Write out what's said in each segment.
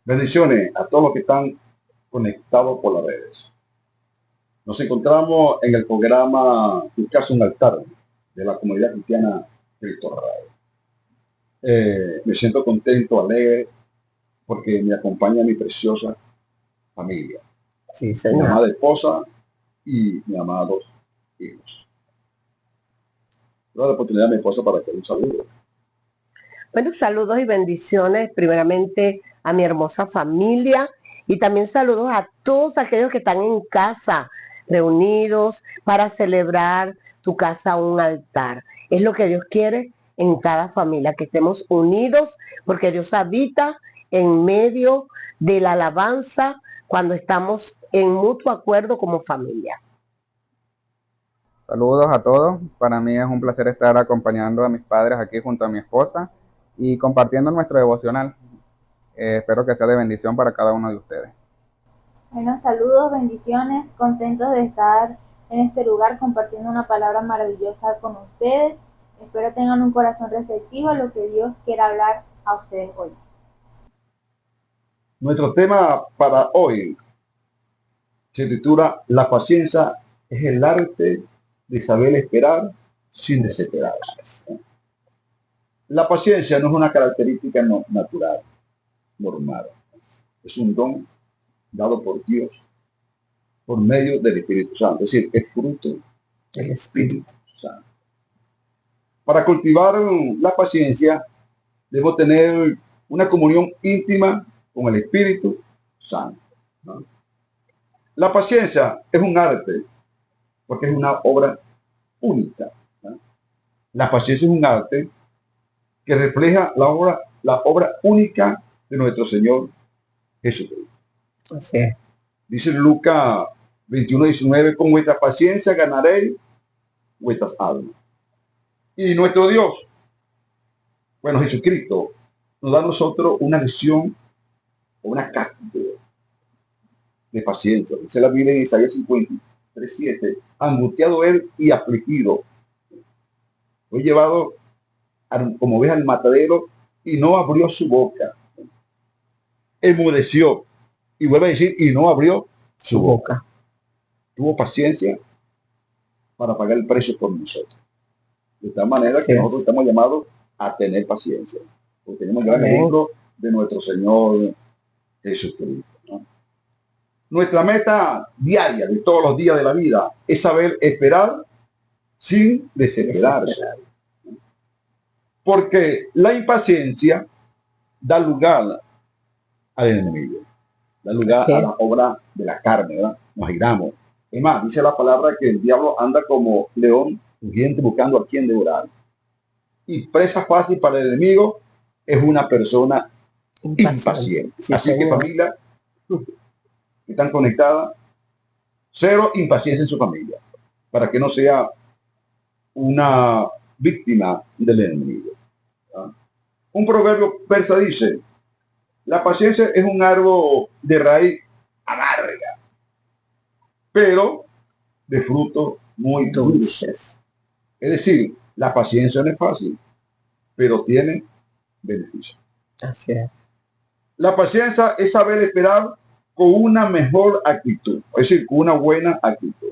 Bendiciones a todos los que están conectados por las redes. Nos encontramos en el programa Buscarse un altar de la comunidad cristiana Cristo Rey. Me siento contento, alegre, porque me acompaña mi preciosa familia. Sí, Mi señor. amada esposa y mis amados hijos. Doy la oportunidad a mi esposa para que un saludo. Bueno, saludos y bendiciones primeramente a mi hermosa familia y también saludos a todos aquellos que están en casa, reunidos para celebrar tu casa un altar. Es lo que Dios quiere en cada familia, que estemos unidos, porque Dios habita en medio de la alabanza cuando estamos en mutuo acuerdo como familia. Saludos a todos. Para mí es un placer estar acompañando a mis padres aquí junto a mi esposa y compartiendo nuestro devocional. Espero que sea de bendición para cada uno de ustedes. Bueno, saludos, bendiciones, contentos de estar en este lugar compartiendo una palabra maravillosa con ustedes. Espero tengan un corazón receptivo a lo que Dios quiera hablar a ustedes hoy. Nuestro tema para hoy se titula La paciencia es el arte de saber esperar sin desesperarse. La paciencia no es una característica natural, normal. Es un don dado por Dios por medio del Espíritu Santo. Es decir, es fruto del Espíritu Santo. Para cultivar la paciencia, debo tener una comunión íntima con el Espíritu Santo, ¿no? La paciencia es un arte, porque es una obra única, ¿no? La paciencia es un arte que refleja la obra única de nuestro Señor Jesucristo. Así es. Dice Lucas 21:19, con vuestra paciencia ganaréis vuestras almas. Y nuestro Dios, bueno, Jesucristo, nos da a nosotros una lección o una cátedra de paciencia. Dice la Biblia en Isaías 53:7, angustiado él y afligido. Fue llevado como oveja al matadero y no abrió su boca. Enmudeció. Y vuelve a decir, y no abrió su boca. Tuvo paciencia para pagar el precio por nosotros. De tal manera que nosotros estamos llamados a tener paciencia. Porque tenemos un gran ejemplo de nuestro Señor Jesucristo, ¿no? Nuestra meta diaria de todos los días de la vida es saber esperar sin desesperarse. Porque la impaciencia da lugar al enemigo, da lugar a la obra de la carne, ¿verdad? Nos giramos. Es más, dice la palabra que el diablo anda como león rugiente buscando a quien devorar. Y presa fácil para el enemigo es una persona impaciente. Sí, así señor. Que familia que están conectadas, cero impaciencia en su familia, para que no sea una víctima del enemigo. ¿Ah? Un proverbio persa dice, la paciencia es un árbol de raíz amarga, pero de frutos muy dulces. Es decir, la paciencia no es fácil, pero tiene beneficio. Así es. La paciencia es saber esperar con una mejor actitud, es decir, con una buena actitud.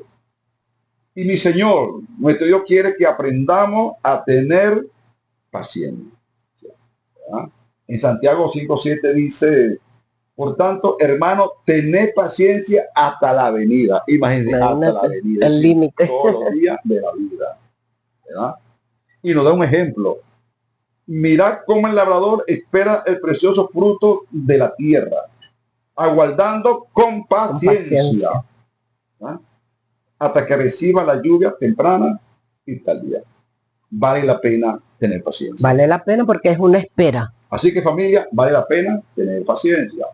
Y mi Señor, nuestro Dios quiere que aprendamos a tener paciencia. ¿Verdad? En Santiago 5:7 dice, por tanto, hermano, tened paciencia hasta la venida. Imagínate, hasta la venida. El límite. Todos los días de la vida. ¿Verdad? Y nos da un ejemplo. Mirad cómo el labrador espera el precioso fruto de la tierra, aguardando con paciencia. ¿Ah? Hasta que reciba la lluvia temprana y tardía. Vale la pena tener paciencia. Vale la pena porque es una espera. Así que familia, vale la pena tener paciencia.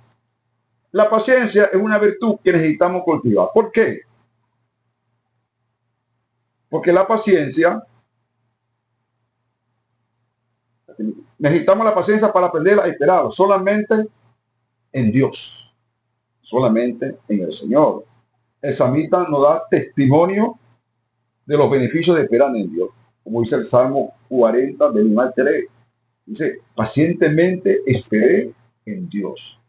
La paciencia es una virtud que necesitamos cultivar. ¿Por qué? Porque la paciencia, necesitamos la paciencia para aprender a esperar solamente en Dios, solamente en el Señor. El salmista nos da testimonio de los beneficios de esperar en Dios. Como dice el Salmo 40, del 1 al 3. Dice, pacientemente esperé en Dios.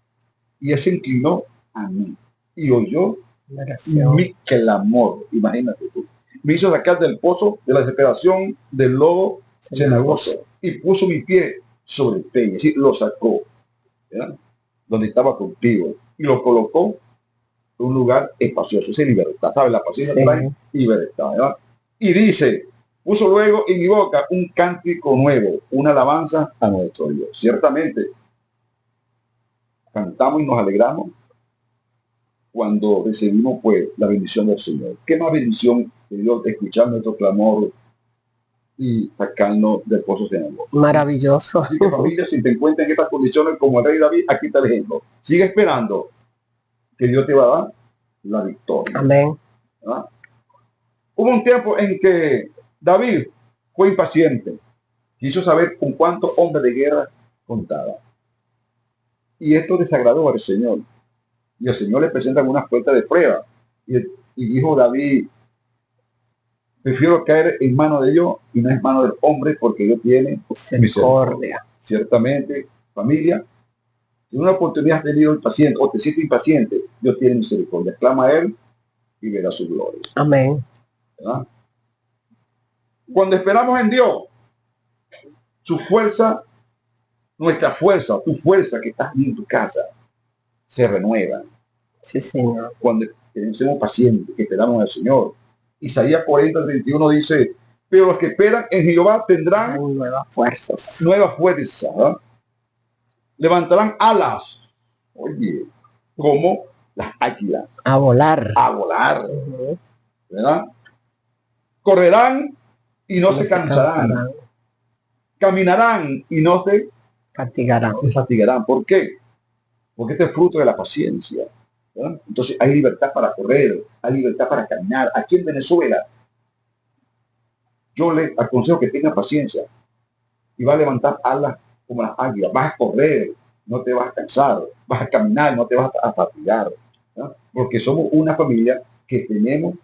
y él se inclinó a mí y oyó Oración. mi clamor. Imagínate tú. Me hizo sacar del pozo de la desesperación, del lodo cenagoso, y puso mi pie sobre el peña. Es decir, lo sacó, ¿verdad?, donde estaba contigo, y lo colocó en un lugar espacioso. Esa es libertad, ¿sabes? La paciencia Sí. trae libertad, ¿verdad? Y dice, puso luego en mi boca un cántico nuevo, una alabanza a nuestro Dios. Ciertamente, cantamos y nos alegramos cuando recibimos, pues, la bendición del Señor. ¿Qué más bendición que Dios escuchar nuestro clamor y sacarnos del pozo cenagoso? Maravilloso. Así que, familia, si te encuentras en estas condiciones como el rey David, aquí está el ejemplo. Sigue esperando que Dios te va a dar la victoria, Amén. ¿verdad? Hubo un tiempo en que David fue impaciente, quiso saber con cuántos hombres de guerra contaba. Y esto desagradó al Señor. Y el Señor le presenta unas puertas de prueba. Y dijo David, prefiero caer en manos de Dios y no en manos del hombre, porque Dios tiene misericordia. Ciertamente, familia, si una oportunidad has tenido impaciente o te sientes impaciente, Dios tiene misericordia. Clama a Él y verá su gloria, Amén. ¿verdad? Cuando esperamos en Dios, su fuerza, nuestra fuerza, tu fuerza que estás en tu casa, se renueva. Sí, Señor. Cuando somos pacientes, que esperamos al Señor. Isaías 40:31 dice, pero los que esperan en Jehová tendrán nuevas fuerzas. Nuevas fuerzas, ¿verdad? Levantarán alas, oye, como las águilas. A volar. A volar, ¿verdad? Correrán y no se cansarán. Caminarán y no se fatigarán. ¿Por qué? Porque este es fruto de la paciencia, ¿verdad? Entonces hay libertad para correr, hay libertad para caminar. Aquí en Venezuela, yo le aconsejo que tenga paciencia y va a levantar alas como las águilas. Vas a correr, no te vas a cansar. Vas a caminar, no te vas a fatigar, ¿verdad? Porque somos una familia que tenemos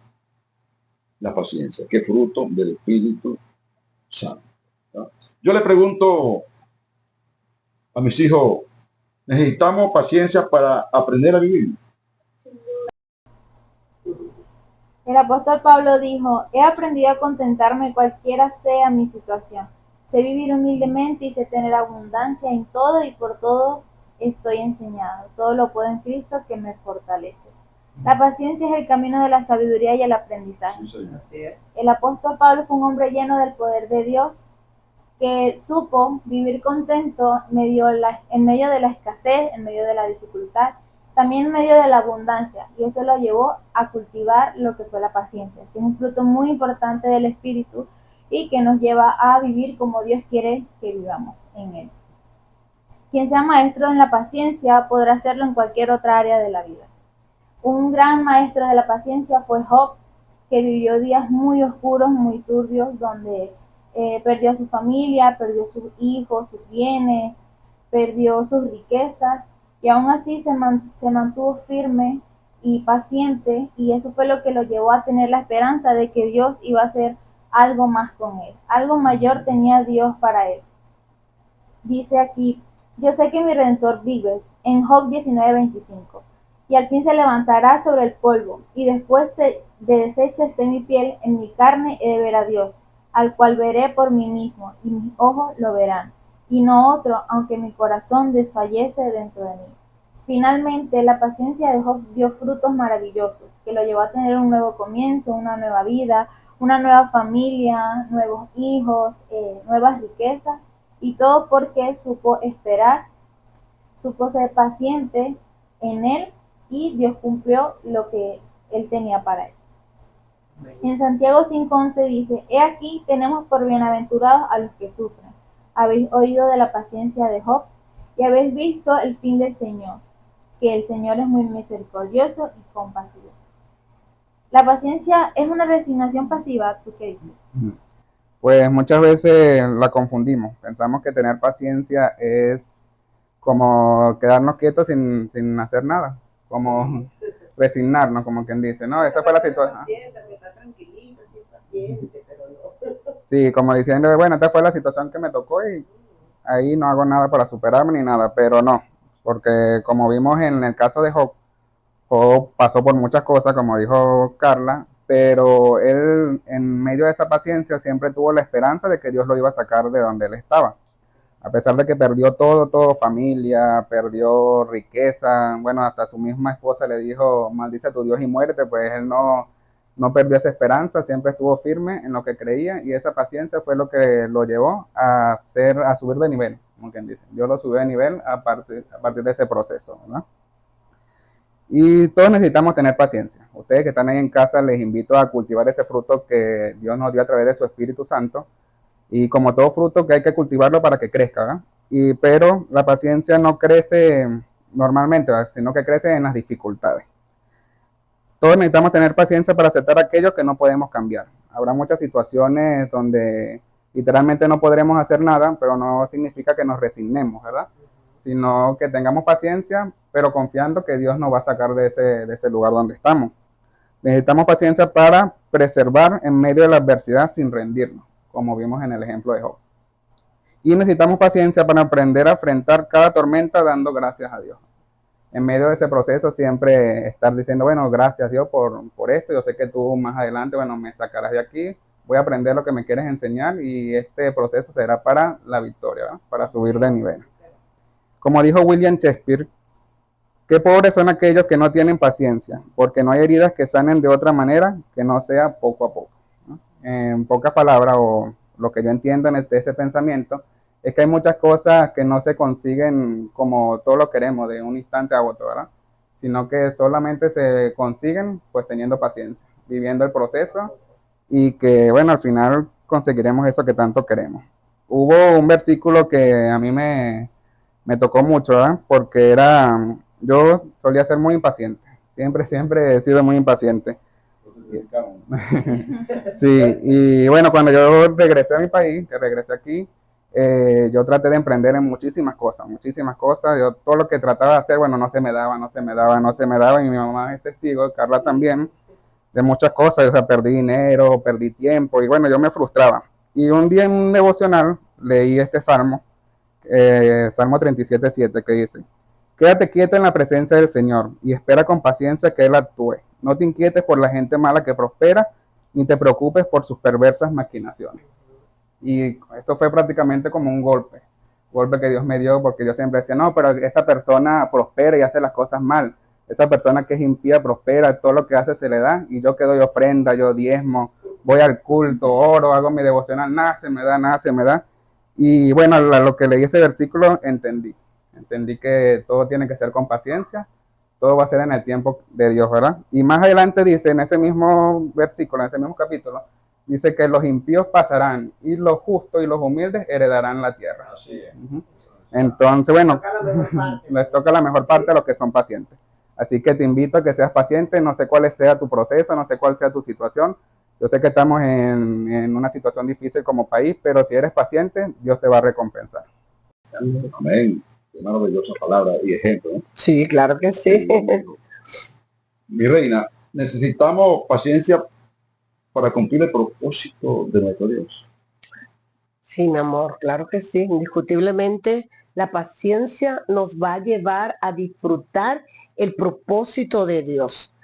la paciencia, que es fruto del Espíritu Santo, ¿verdad? Yo le pregunto a mis hijos, ¿necesitamos paciencia para aprender a vivir? El apóstol Pablo dijo, he aprendido a contentarme cualquiera sea mi situación. Sé vivir humildemente y sé tener abundancia en todo y por todo estoy enseñado. Todo lo puedo en Cristo que me fortalece. La paciencia es el camino de la sabiduría y el aprendizaje. El apóstol Pablo fue un hombre lleno del poder de Dios que supo vivir contento en medio de la escasez, en medio de la dificultad, también en medio de la abundancia, y eso lo llevó a cultivar lo que fue la paciencia, que es un fruto muy importante del Espíritu y que nos lleva a vivir como Dios quiere que vivamos en Él. Quien sea maestro en la paciencia podrá hacerlo en cualquier otra área de la vida. Un gran maestro de la paciencia fue Job, que vivió días muy oscuros, muy turbios, donde perdió a su familia, perdió sus hijos, sus bienes, perdió sus riquezas, y aún así se mantuvo firme y paciente, y eso fue lo que lo llevó a tener la esperanza de que Dios iba a hacer algo más con él. Algo mayor tenía Dios para él. Dice aquí, yo sé que mi Redentor vive, en Job 19:25, y al fin se levantará sobre el polvo, y después de deshecha esté mi piel, en mi carne he de ver a Dios, al cual veré por mí mismo, y mis ojos lo verán, y no otro, aunque mi corazón desfallece dentro de mí. Finalmente, la paciencia de Job dio frutos maravillosos, que lo llevó a tener un nuevo comienzo, una nueva vida, una nueva familia, nuevos hijos, nuevas riquezas, y todo porque supo esperar, supo ser paciente en él, y Dios cumplió lo que él tenía para él. En Santiago 5:11 dice, he aquí tenemos por bienaventurados a los que sufren. Habéis oído de la paciencia de Job y habéis visto el fin del Señor, que el Señor es muy misericordioso y compasivo. La paciencia es una resignación pasiva, ¿tú qué dices? Pues muchas veces la confundimos. Pensamos que tener paciencia es como quedarnos quietos sin hacer nada, como resignarnos, como quien dice, ¿no? Esa fue la situación. Sí, como diciendo, bueno, esta fue la situación que me tocó y ahí no hago nada para superarme ni nada, pero no. porque como vimos en el caso de Job, Job pasó por muchas cosas, como dijo Carla, pero él en medio de esa paciencia siempre tuvo la esperanza de que Dios lo iba a sacar de donde él estaba. A pesar de que perdió todo, familia, perdió riqueza, bueno, hasta su misma esposa le dijo, maldice a tu Dios y muérete, pues él no perdió esa esperanza, siempre estuvo firme en lo que creía y esa paciencia fue lo que lo llevó a subir de nivel, como quien dice. Dios lo subió de nivel a partir de ese proceso, ¿verdad? Y todos necesitamos tener paciencia. Ustedes que están ahí en casa, les invito a cultivar ese fruto que Dios nos dio a través de su Espíritu Santo. Y como todo fruto que hay que cultivarlo para que crezca, ¿verdad? Pero la paciencia no crece normalmente, ¿verdad? Sino que crece en las dificultades. Todos necesitamos tener paciencia para aceptar aquello que no podemos cambiar. Habrá muchas situaciones donde literalmente no podremos hacer nada, pero no significa que nos resignemos, ¿verdad? Sino que tengamos paciencia, pero confiando que Dios nos va a sacar de ese lugar donde estamos. Necesitamos paciencia para preservar en medio de la adversidad sin rendirnos, como vimos en el ejemplo de Job. Y necesitamos paciencia para aprender a enfrentar cada tormenta dando gracias a Dios. En medio de ese proceso siempre estar diciendo, bueno, gracias Dios por esto, yo sé que tú más adelante, bueno, me sacarás de aquí, voy a aprender lo que me quieres enseñar y este proceso será para la victoria, ¿verdad? Para subir de nivel. Como dijo William Shakespeare, qué pobres son aquellos que no tienen paciencia, porque no hay heridas que sanen de otra manera que no sea poco a poco, ¿no? En pocas palabras, o lo que yo entiendo en ese pensamiento, es que hay muchas cosas que no se consiguen como todos lo queremos, de un instante a otro, ¿verdad? Sino que solamente se consiguen pues teniendo paciencia, viviendo el proceso y que, bueno, al final conseguiremos eso que tanto queremos. Hubo un versículo que a mí me tocó mucho, ¿verdad? Porque yo solía ser muy impaciente, siempre he sido muy impaciente. Sí, y bueno, cuando yo regresé a mi país, que regresé aquí, yo traté de emprender en muchísimas cosas, yo todo lo que trataba de hacer, bueno, no se me daba, y mi mamá es testigo, Carla también, de muchas cosas, o sea, perdí dinero, perdí tiempo, y bueno, yo me frustraba. Y un día en un devocional leí este salmo, Salmo 37:7, que dice, quédate quieto en la presencia del Señor y espera con paciencia que Él actúe. No te inquietes por la gente mala que prospera, ni te preocupes por sus perversas maquinaciones. Y eso fue prácticamente como un golpe que Dios me dio, porque yo siempre decía, no, pero esa persona prospera y hace las cosas mal. Esa persona que es impía prospera, todo lo que hace se le da, y yo que doy ofrenda, yo diezmo, voy al culto, oro, hago mi devocional, nada se me da. Y bueno, a lo que leí ese versículo entendí que todo tiene que ser con paciencia, todo va a ser en el tiempo de Dios, ¿verdad? Y más adelante dice, en ese mismo versículo, en ese mismo capítulo, dice que los impíos pasarán y los justos y los humildes heredarán la tierra. Así es. Entonces, bueno, les toca la mejor parte a los que son pacientes. Así que te invito a que seas paciente, no sé cuál sea tu proceso, no sé cuál sea tu situación. Yo sé que estamos en una situación difícil como país, pero si eres paciente, Dios te va a recompensar. Amén. Qué maravillosa palabra y ejemplo, ¿no? Sí, claro que sí. Mi reina, necesitamos paciencia para cumplir el propósito de nuestro Dios. Sí, mi amor, claro que sí. Indiscutiblemente, la paciencia nos va a llevar a disfrutar el propósito de Dios,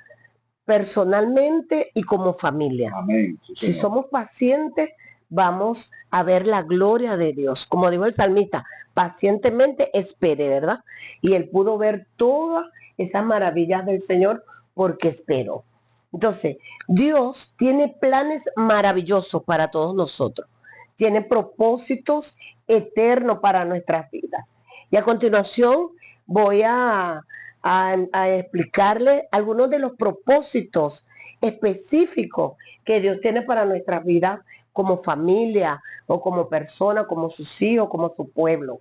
personalmente y como familia. Amén. Sí, si somos pacientes, vamos a ver la gloria de Dios. Como dijo el salmista, pacientemente espere, ¿verdad? Y él pudo ver todas esas maravillas del Señor porque esperó. Entonces, Dios tiene planes maravillosos para todos nosotros. Tiene propósitos eternos para nuestras vidas. Y a continuación voy a explicarle algunos de los propósitos específicos que Dios tiene para nuestras vidas como familia o como persona, como sus hijos, como su pueblo.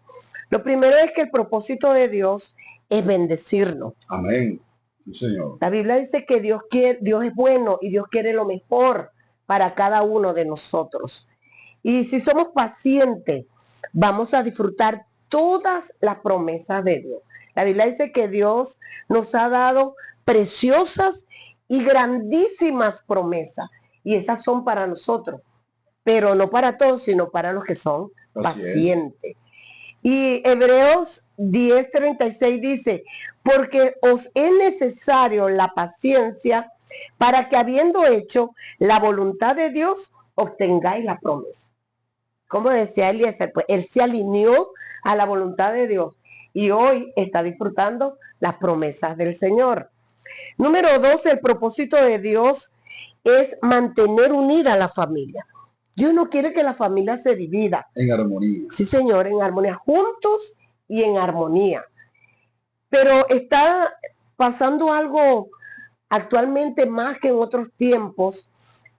Lo primero es que el propósito de Dios es bendecirnos. Amén. Sí, Señor. La Biblia dice que Dios es bueno y Dios quiere lo mejor para cada uno de nosotros. Y si somos pacientes, vamos a disfrutar todas las promesas de Dios. La Biblia dice que Dios nos ha dado preciosas y grandísimas promesas. Y esas son para nosotros. Pero no para todos, sino para los que son pacientes. Y Hebreos 10:36 dice, porque os es necesario la paciencia para que habiendo hecho la voluntad de Dios, obtengáis la promesa. Como decía Eliezer, pues él se alineó a la voluntad de Dios y hoy está disfrutando las promesas del Señor. Número 2, el propósito de Dios es mantener unida a la familia. Dios no quiere que la familia se divida. En armonía. Sí, Señor, en armonía, juntos y en armonía. Pero está pasando algo actualmente más que en otros tiempos,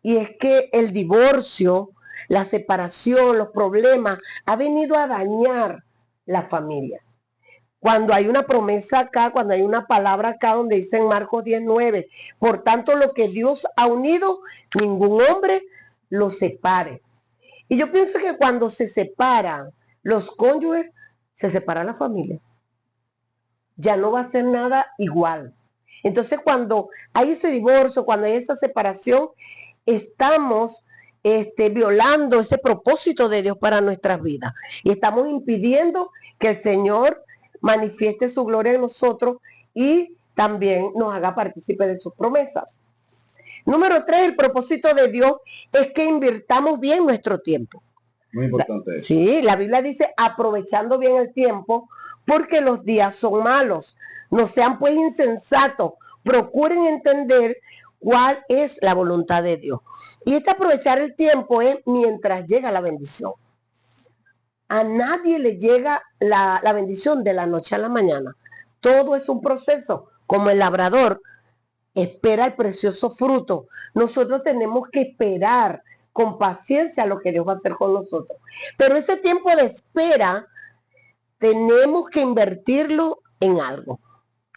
y es que el divorcio, la separación, los problemas, ha venido a dañar la familia. Cuando hay una promesa acá, cuando hay una palabra acá donde dice en Marcos 10:9, por tanto lo que Dios ha unido, ningún hombre lo separe. Y yo pienso que cuando se separan los cónyuges, se separa la familia. Ya no va a ser nada igual. Entonces cuando hay ese divorcio, cuando hay esa separación, estamos violando ese propósito de Dios para nuestras vidas. Y estamos impidiendo que el Señor manifieste su gloria en nosotros y también nos haga partícipe de sus promesas. Número 3, el propósito de Dios es que invirtamos bien nuestro tiempo. Muy importante eso. Sí, la Biblia dice aprovechando bien el tiempo porque los días son malos. No sean pues insensatos, procuren entender cuál es la voluntad de Dios. Y aprovechar el tiempo es mientras llega la bendición. A nadie le llega la bendición de la noche a la mañana. Todo es un proceso, como el labrador espera el precioso fruto. Nosotros tenemos que esperar con paciencia lo que Dios va a hacer con nosotros. Pero ese tiempo de espera tenemos que invertirlo en algo.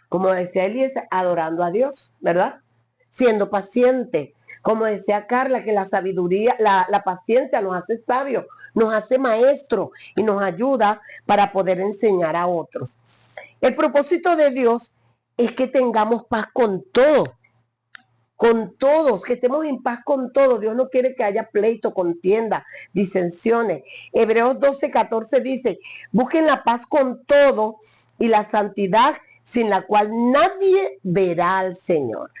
Como decía Eliezer, adorando a Dios, ¿verdad? Siendo paciente. Como decía Carla, que la sabiduría, la paciencia nos hace sabios, nos hace maestros y nos ayuda para poder enseñar a otros. El propósito de Dios es que tengamos paz con todo. Con todos, que estemos en paz con todos. Dios no quiere que haya pleito, contienda, disensiones. Hebreos 12:14 dice, busquen la paz con todo y la santidad sin la cual nadie verá al Señor.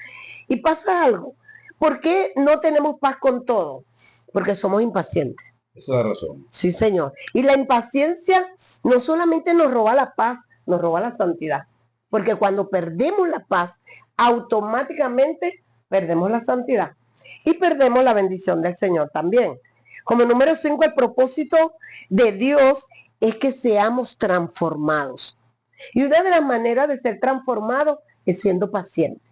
Y pasa algo, ¿por qué no tenemos paz con todo? Porque somos impacientes. Esa es la razón. Sí, Señor. Y la impaciencia no solamente nos roba la paz, nos roba la santidad. Porque cuando perdemos la paz, automáticamente perdemos la santidad y perdemos la bendición del Señor también. Como número 5, el propósito de Dios es que seamos transformados. Y una de las maneras de ser transformados es siendo paciente.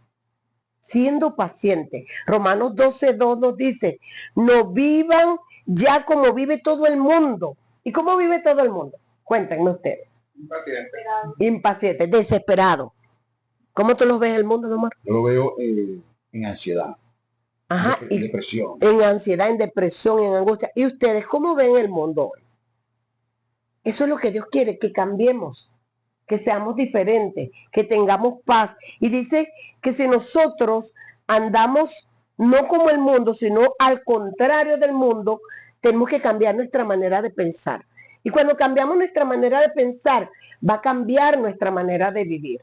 Siendo paciente. Romanos 12:2 nos dice, no vivan ya como vive todo el mundo. ¿Y cómo vive todo el mundo? Cuéntenme ustedes. Impaciente, desesperado. ¿Cómo tú los ves el mundo, mi amor? Yo lo veo en ansiedad. Ajá, en depresión. En ansiedad, en depresión, en angustia. ¿Y ustedes cómo ven el mundo hoy? Eso es lo que Dios quiere, que cambiemos, que seamos diferentes, que tengamos paz. Y dice que si nosotros andamos no como el mundo, sino al contrario del mundo, tenemos que cambiar nuestra manera de pensar. Y cuando cambiamos nuestra manera de pensar, va a cambiar nuestra manera de vivir.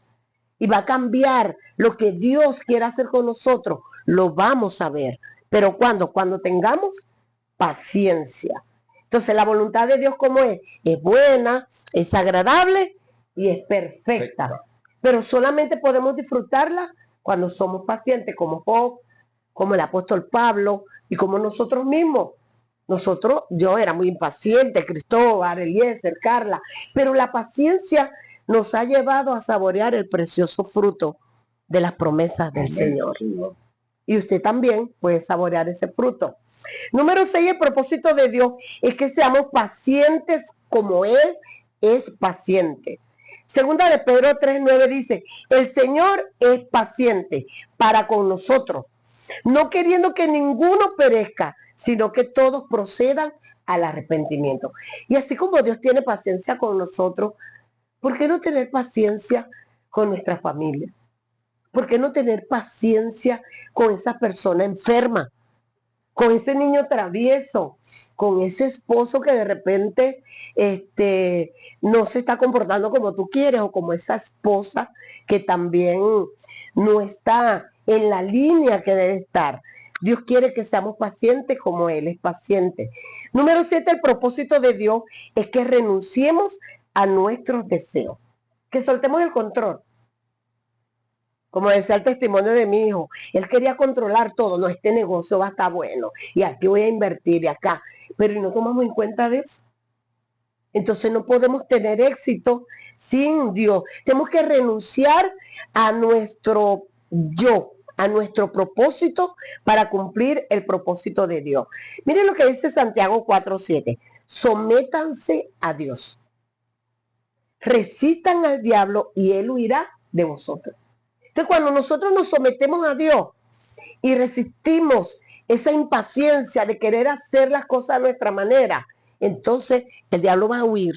Y va a cambiar lo que Dios quiere hacer con nosotros. Lo vamos a ver. ¿Pero cuándo? Cuando tengamos paciencia. Entonces, la voluntad de Dios, ¿cómo es? Es buena, es agradable y es perfecta. Pero solamente podemos disfrutarla cuando somos pacientes, como Job, como el apóstol Pablo y como nosotros mismos. Yo era muy impaciente, Cristóbal, Eliezer, Carla, pero la paciencia nos ha llevado a saborear el precioso fruto de las promesas del Señor. Y usted también puede saborear ese fruto. Número 6, el propósito de Dios es que seamos pacientes como Él es paciente. Segunda de Pedro 3:9 dice, el Señor es paciente para con nosotros, no queriendo que ninguno perezca, sino que todos procedan al arrepentimiento. Y así como Dios tiene paciencia con nosotros, ¿por qué no tener paciencia con nuestra familia? ¿Por qué no tener paciencia con esa persona enferma? con ese niño travieso, con ese esposo que de repente no se está comportando como tú quieres, o como esa esposa que también no está en la línea que debe estar. Dios quiere que seamos pacientes como Él es paciente. Número 7, el propósito de Dios es que renunciemos a nuestros deseos, que soltemos el control. Como decía el testimonio de mi hijo, él quería controlar todo. No, este negocio va a estar bueno, y aquí voy a invertir, y acá. Pero no tomamos en cuenta de eso. Entonces no podemos tener éxito sin Dios. Tenemos que renunciar a nuestro yo, a nuestro propósito, para cumplir el propósito de Dios. Miren lo que dice Santiago 4:7. Sométanse a Dios. Resistan al diablo y él huirá de vosotros. Entonces, cuando nosotros nos sometemos a Dios y resistimos esa impaciencia de querer hacer las cosas a nuestra manera, entonces el diablo va a huir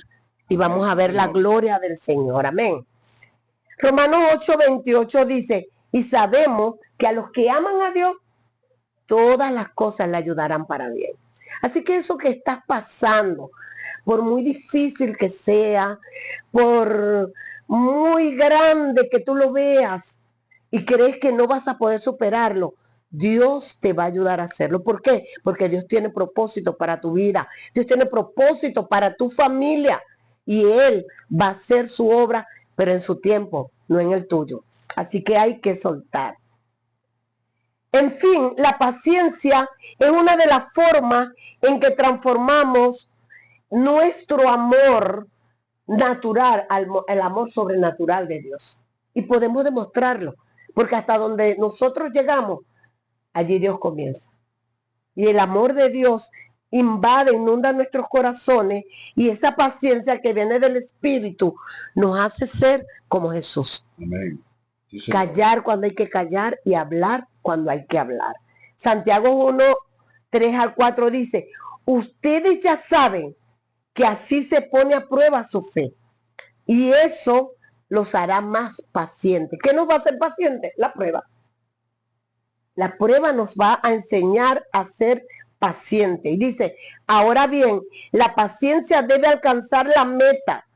y vamos a ver la gloria del Señor. Amén. Romanos 8:28 dice, y sabemos que a los que aman a Dios, todas las cosas le ayudarán para bien. Así que eso que estás pasando, por muy difícil que sea, por muy grande que tú lo veas y crees que no vas a poder superarlo, Dios te va a ayudar a hacerlo. ¿Por qué? Porque Dios tiene propósito para tu vida. Dios tiene propósito para tu familia. Y Él va a hacer su obra, pero en su tiempo, no en el tuyo. Así que hay que soltar. En fin, la paciencia es una de las formas en que transformamos nuestro amor natural al amor sobrenatural de Dios. Y podemos demostrarlo, porque hasta donde nosotros llegamos, allí Dios comienza. Y el amor de Dios invade, inunda nuestros corazones, y esa paciencia que viene del Espíritu nos hace ser como Jesús. Amén. Sí, callar cuando hay que callar y hablar cuando hay que hablar. Santiago 1:3-4 dice, ustedes ya saben que así se pone a prueba su fe, y eso los hará más pacientes. ¿Qué nos va a hacer pacientes? La prueba. La prueba nos va a enseñar a ser pacientes. Y dice, ahora bien, la paciencia debe alcanzar la meta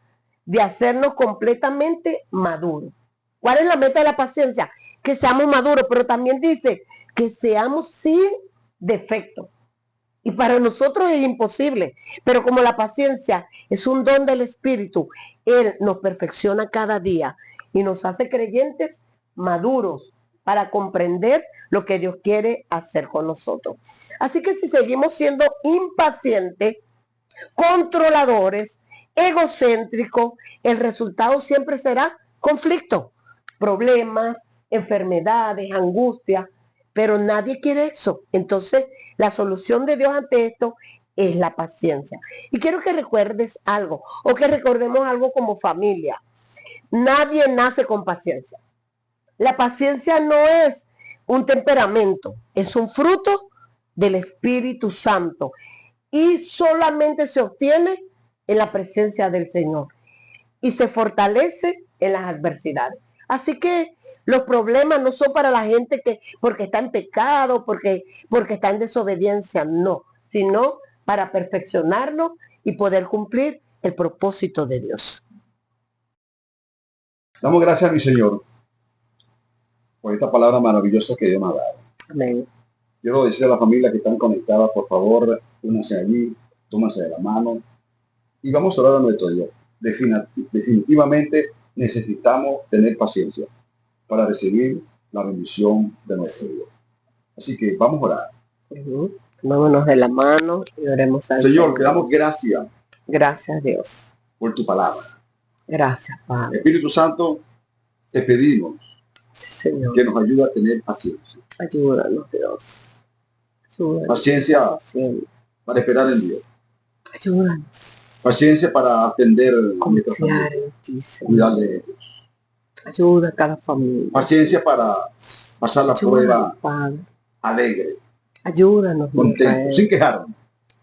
de hacernos completamente maduros. ¿Cuál es la meta de la paciencia? Que seamos maduros, pero también dice que seamos sin defecto. Y para nosotros es imposible, pero como la paciencia es un don del Espíritu, Él nos perfecciona cada día y nos hace creyentes maduros para comprender lo que Dios quiere hacer con nosotros. Así que si seguimos siendo impacientes, controladores, egocéntricos, el resultado siempre será conflicto, problemas, enfermedades, angustia, pero nadie quiere eso. Entonces, la solución de Dios ante esto es la paciencia. Y quiero que recuerdes algo, o que recordemos algo como familia. Nadie nace con paciencia. La paciencia no es un temperamento, es un fruto del Espíritu Santo. Y solamente se obtiene en la presencia del Señor. Y se fortalece en las adversidades. Así que los problemas no son para la gente que porque está en pecado, porque está en desobediencia, no, sino para perfeccionarnos y poder cumplir el propósito de Dios. Damos gracias a mi Señor por esta palabra maravillosa que Dios me ha dado. Amén. Quiero decir a la familia que están conectadas, por favor, únanse allí, tómense de la mano y vamos a orar a nuestro Dios. Definitivamente necesitamos tener paciencia para recibir la bendición de nuestro Dios. Así que vamos a orar. Tomémonos de la mano y oremos al Señor, te damos gracias. Gracias, Dios. Por tu palabra. Gracias, Padre. Espíritu Santo, te pedimos que nos ayude a tener paciencia. Ayúdanos, Dios. Ayúdanos. Paciencia para esperar en Dios. Ayúdanos. Paciencia para atender a nuestra familia. Cuidar de ellos. Ayuda a cada familia. Paciencia para pasar la prueba alegre. Ayúdanos, contento, sin quejarnos.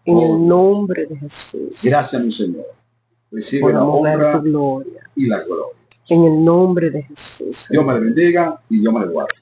En el nombre de Jesús. Gracias, mi Señor. Recibe la honra tu gloria. Y la gloria. En el nombre de Jesús. Dios me le bendiga y Dios me le guarde.